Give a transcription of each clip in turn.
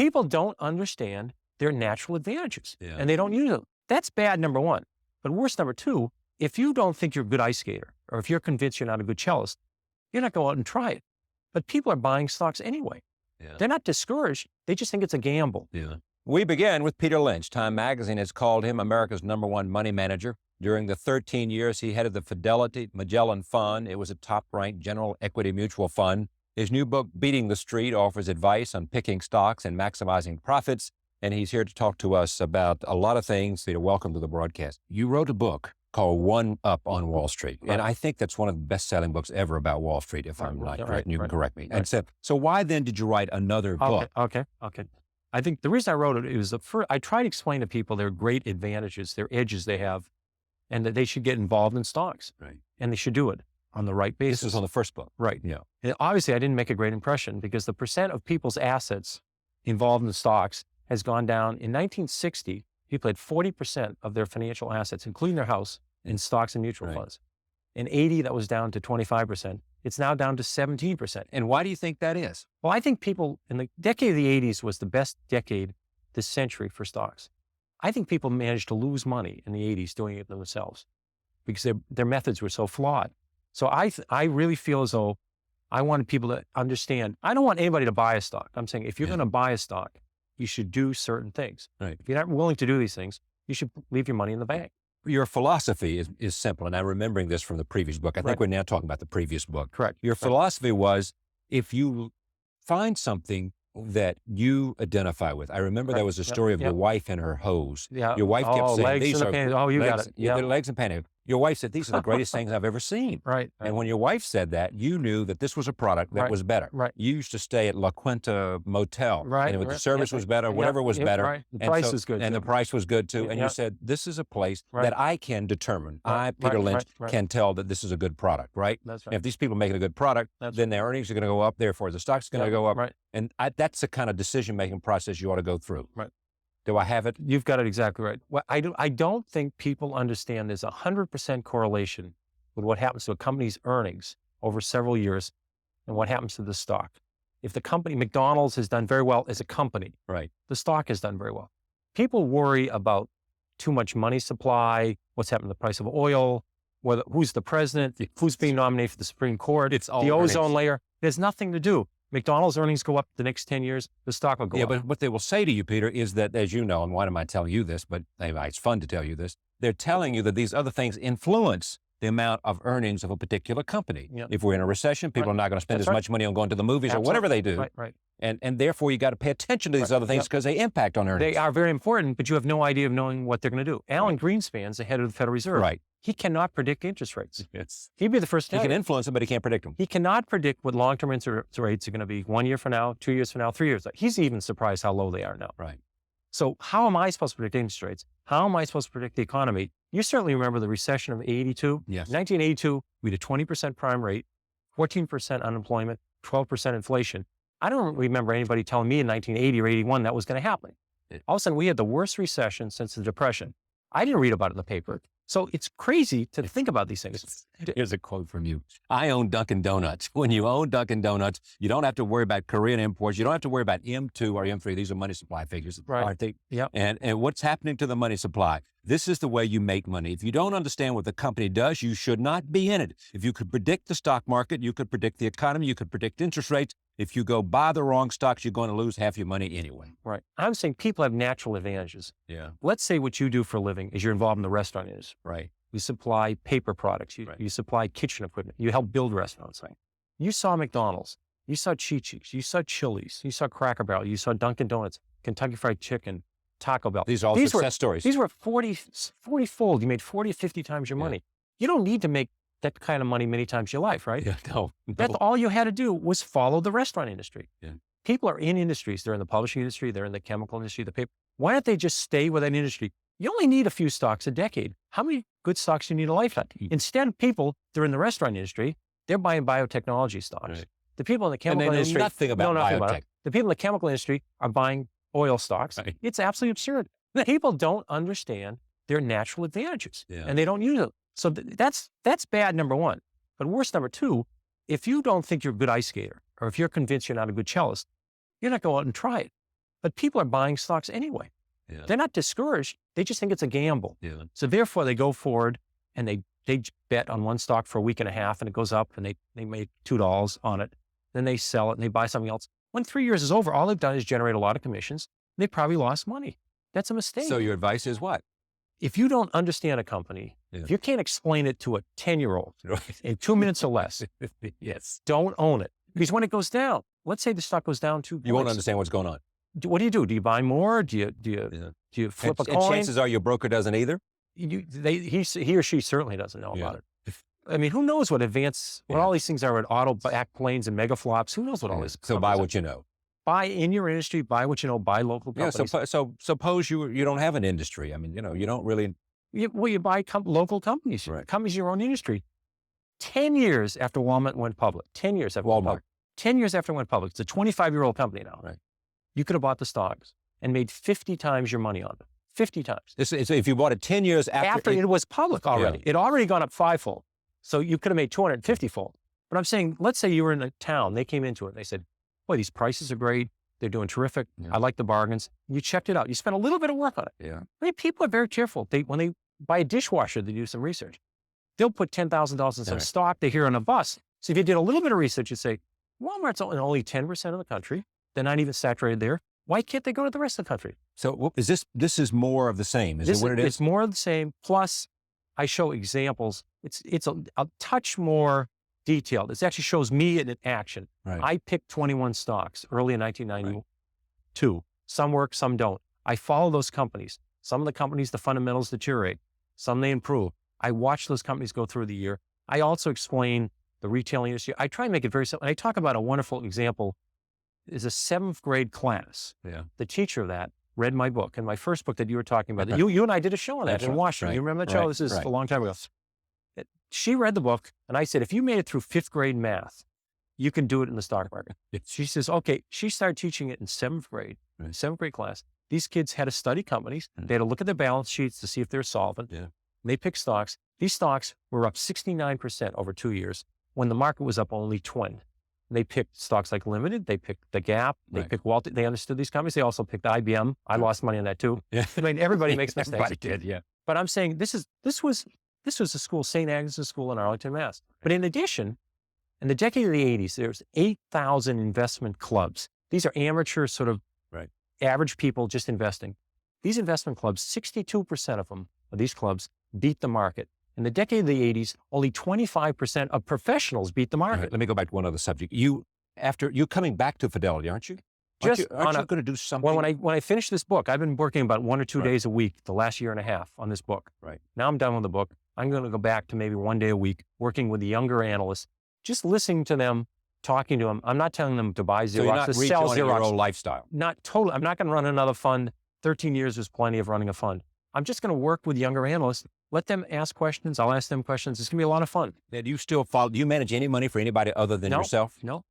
People don't understand their natural advantages, Yeah. and they don't use them. That's bad, number one. But worse, number two, if you don't think you're a good ice skater, or if you're convinced you're not a good cellist, you're not going out and try it. But people are buying stocks anyway. Yeah. They're not discouraged. They just think it's a gamble. Yeah. We begin with Peter Lynch. Time magazine has called him America's #1 money manager. During the 13 years he headed the Fidelity Magellan Fund, it was a top-ranked general equity mutual fund. His new book, Beating the Street, offers advice on picking stocks and maximizing profits. And he's here to talk to us about a lot of things. Peter, welcome to the broadcast. You wrote a book called One Up on Wall Street. Right. And I think that's one of the best-selling books ever about Wall Street, if I'm not correct. And you can correct me. Right. And so why then did you write another book? Okay. I think the reason I wrote it was I try to explain to people their great advantages, their edges they have, and that they should get involved in stocks. Right. And they should do it on the right basis. This was on the first book. Right. Yeah. And obviously, I didn't make a great impression because the percent of people's assets involved in stocks has gone down. In 1960, people had 40% of their financial assets, including their house, in stocks and mutual funds. In 80, that was down to 25%. It's now down to 17%. And why do you think that is? Well, I think people in the decade of the 80s was the best decade this century for stocks. I think people managed to lose money in the 80s doing it themselves because their methods were so flawed. So I really feel as though I wanted people to understand, I don't want anybody to buy a stock. I'm saying if you're going to buy a stock, you should do certain things. Right. If you're not willing to do these things, you should leave your money in the bank. Your philosophy is simple, and I'm remembering this from the previous book. I think we're now talking about the previous book. Correct. Your philosophy was, if you find something that you identify with. I remember there was a story of your wife and her hose. Yeah. Your wife kept saying, legs these and are the panties. Oh, you got it. Yeah, the legs and panties. Your wife said, these are the greatest things I've ever seen. Right. And when your wife said that, you knew that this was a product that was better. Right. You used to stay at La Quinta Motel. Right. And the service was better, whatever was better. Right. The price was good. And the price was good too. And you said, this is a place that I can determine. I, Peter Lynch, can tell that this is a good product, right? That's right. And if these people make it a good product, then their earnings are going to go up. Therefore, the stock's going to go up. Right. And that's the kind of decision-making process you ought to go through. Right. Do I have it? You've got it exactly right. Well, I don't think people understand there's 100% correlation with what happens to a company's earnings over several years and what happens to the stock. If the company, McDonald's, has done very well as a company, right, the stock has done very well. People worry about too much money supply, what's happened to the price of oil, who's the president, who's being nominated for the Supreme Court, it's all the earnings. ozone layer. There's nothing to do. McDonald's earnings go up the next 10 years, the stock will go up. Yeah, but what they will say to you, Peter, is that, as you know, and why am I telling you this, but anyway, it's fun to tell you this, they're telling you that these other things influence the amount of earnings of a particular company. Yep. If we're in a recession, people are not going to spend as much money on going to the movies or whatever they do. Right. And therefore, you got to pay attention to these other things because they impact on earnings. They are very important, but you have no idea of knowing what they're going to do. Alan Greenspan's the head of the Federal Reserve. Right. He cannot predict interest rates. He'd be the first to He tell can you. influence them, but he can't predict them. He cannot predict what long-term interest rates are going to be 1 year from now, 2 years from now, 3 years. He's even surprised how low they are now. Right. So how am I supposed to predict interest rates? How am I supposed to predict the economy? You certainly remember the recession of 82. Yes. 1982, we had a 20% prime rate, 14% unemployment, 12% inflation. I don't remember anybody telling me in 1980 or 81 that was going to happen. All of a sudden, we had the worst recession since the Depression. I didn't read about it in the paper. So it's crazy to think about these things. Here's a quote from you. I own Dunkin' Donuts. When you own Dunkin' Donuts, you don't have to worry about Korean imports. You don't have to worry about M2 or M3. These are money supply figures, aren't they? Yep. And what's happening to the money supply? This is the way you make money. If you don't understand what the company does, you should not be in it. If you could predict the stock market, you could predict the economy, you could predict interest rates. If you go buy the wrong stocks, you're going to lose half your money anyway. Right. I'm saying people have natural advantages. Yeah. Let's say what you do for a living is you're involved in the restaurant industry. Right. You supply paper products. You supply kitchen equipment. You help build restaurants. Right? You saw McDonald's. You saw Chi-Chi's. You saw Chili's. You saw Cracker Barrel. You saw Dunkin' Donuts, Kentucky Fried Chicken, Taco Bell. These are all success stories. These were 40-fold. You made 40 or 50 times your money. You don't need to make that kind of money many times in your life, right? Yeah, no. That's all you had to do was follow the restaurant industry. Yeah. People are in industries. They're in the publishing industry. They're in the chemical industry, the paper. Why don't they just stay with that industry? You only need a few stocks a decade. How many good stocks do you need a lifetime? Instead, people, they're in the restaurant industry. They're buying biotechnology stocks. Right. The people in the chemical industry know nothing about biotech. The people in the chemical industry are buying oil stocks. Right. It's absolutely absurd. People don't understand their natural advantages, and they don't use them. So that's bad, number one. But worse, number two, if you don't think you're a good ice skater, or if you're convinced you're not a good cellist, you're not going out and try it. But people are buying stocks anyway. Yeah. They're not discouraged. They just think it's a gamble. Yeah. So therefore they go forward and they bet on one stock for a week and a half and it goes up and they make $2 on it. Then they sell it and they buy something else. When 3 years is over, all they've done is generate a lot of commissions. They probably lost money. That's a mistake. So your advice is what? If you don't understand a company, if you can't explain it to a 10-year-old in 2 minutes or less, Yes. don't own it. Because when it goes down, let's say the stock goes down 2 points. You won't understand what's going on. What do you do? Do you buy more? Do you flip a coin? And chances are your broker doesn't either. He or she certainly doesn't know about it. I mean, who knows what all these things are with auto back planes and mega flops? Who knows what all this? So buy what you know. Buy in your industry, buy what you know, buy local companies. Yeah, so suppose you don't have an industry. I mean, you don't really. You buy local companies, companies in your own industry. 10 years after Walmart went public, 10 years after Walmart. 10 years after it went public, it's a 25-year-old company now. Right. You could have bought the stocks and made 50 times your money on it. 50 times. If you bought it 10 years after it was public already, it already gone up 5-fold. So you could have made 250-fold. But I'm saying, let's say you were in a town, they came into it, and they said, boy, these prices are great. They're doing terrific. I like the bargains. You checked it out. You spent a little bit of work on it. Yeah. I mean, people are very careful. When they buy a dishwasher, they do some research. They'll put $10,000 in some stock they hear on a bus. So if you did a little bit of research, you'd say, Walmart's only 10% of the country. They're not even saturated there. Why can't they go to the rest of the country? So this is more of the same. Is it what it is? It's more of the same. Plus, I show examples. It's a touch more detailed. It actually shows me in action. Right. I picked 21 stocks early in 1992. Some work, some don't. I follow those companies. Some of the companies, the fundamentals deteriorate. Some they improve. I watch those companies go through the year. I also explain the retail industry. I try and make it very simple. And I talk about a wonderful example. Is a 7th grade class. Yeah. The teacher of that read my book, and my first book that you were talking about. You and I did a show on that in Washington. Right. You remember that show? This is a long time ago. She read the book, and I said, if you made it through 5th grade math, you can do it in the stock market. She says, okay. She started teaching it in 7th grade, 7th grade class. These kids had to study companies. They had to look at their balance sheets to see if they're solvent. Yeah. They picked stocks. These stocks were up 69% over 2 years when the market was up only 20. They picked stocks like Limited. They picked the Gap. They picked Walt. They understood these companies. They also picked IBM. I lost money on that too. Yeah. I mean, everybody makes mistakes. Everybody did, yeah. But I'm saying this was a school, St. Agnes' School in Arlington, Mass. But in addition, in the decade of the 80s, there's 8,000 investment clubs. These are amateur sort of average people just investing. These investment clubs, 62% of them, of these clubs, beat the market. In the decade of the 80s, only 25% of professionals beat the market. Right. Let me go back to one other subject. You're coming back to Fidelity, aren't you? Aren't you going to do something? Well, when I finish this book, I've been working about 1 or 2 days a week the last year and a half on this book. Right. Now I'm done with the book. I'm going to go back to maybe 1 day a week, working with the younger analysts, just listening to them, talking to them. I'm not telling them to buy Xerox, so you're not to sell Xerox. your old lifestyle. Not totally. I'm not going to run another fund. 13 years is plenty of running a fund. I'm just going to work with younger analysts. Let them ask questions. I'll ask them questions. It's going to be a lot of fun. Now, do you manage any money for anybody other than yourself? No,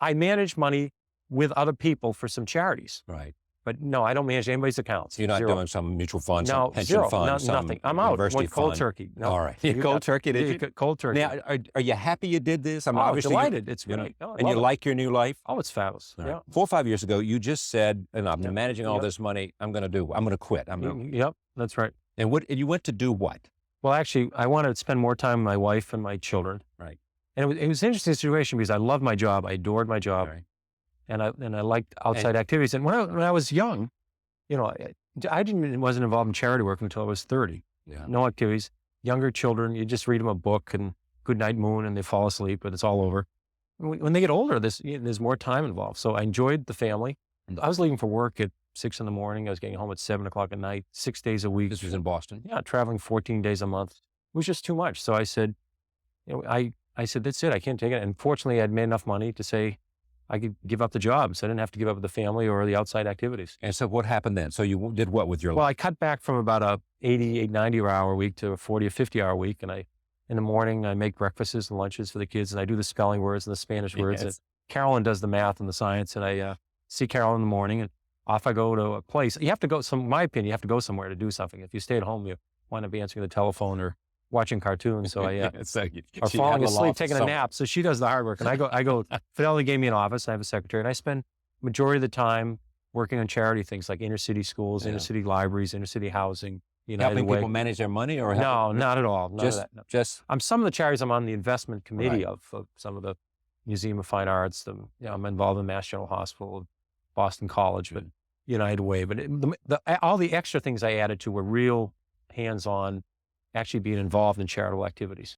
I manage money with other people for some charities. Right. But no, I don't manage anybody's accounts. You're not doing some mutual fund, some pension zero. fund, some nothing. I'm out. Went cold fund. Turkey. No. All right. Cold turkey, did you? Cold turkey. Now, are you happy you did this? I'm obviously delighted. It's great. And you like your new life? Oh, it's fabulous. Right. Yeah. 4 or 5 years ago, you just said, and I'm managing all this money. I'm going to quit. Yep, that's right. And you went to do what? Well, actually, I wanted to spend more time with my wife and my children. Right. And it was an interesting situation because I loved my job. I adored my job. Right. And I liked outside activities. And when I was young, I wasn't involved in charity work until I was 30. Yeah. No activities. Younger children, you just read them a book and good night moon and they fall asleep, but it's all over. When they get older, there's more time involved. So I enjoyed the family. I was leaving for work at 6 a.m. I was getting home at 7 o'clock at night, 6 days a week. This was in Boston? Yeah, traveling 14 days a month. It was just too much. So I said, I said, that's it. I can't take it. And fortunately, I'd made enough money to say I could give up the job. So I didn't have to give up the family or the outside activities. And so what happened then? So you did what with your life? Well, I cut back from about a 90 hour week to a 40 or 50 hour week. And in the morning, I make breakfasts and lunches for the kids. And I do the spelling words and the Spanish words. And Carolyn does the math and the science. And I see Carolyn in the morning and off I go to a place. You have to go, in my opinion, you have to go somewhere to do something. If you stay at home, you wind up answering the telephone or watching cartoons. So or falling asleep, taking a nap. So she does the hard work. And I go, Fidelity gave me an office. I have a secretary and I spend majority of the time working on charity things like inner city schools, Yeah. inner city libraries, inner city housing, United Helping Way. people manage their money, or No, not at all. None of just that. No. just Some of the charities I'm on the investment committee Right. of some of the Museum of Fine Arts. I'm involved in Mass General Hospital, Boston College, but United Way. But all the extra things I added to were real hands-on, actually being involved in charitable activities.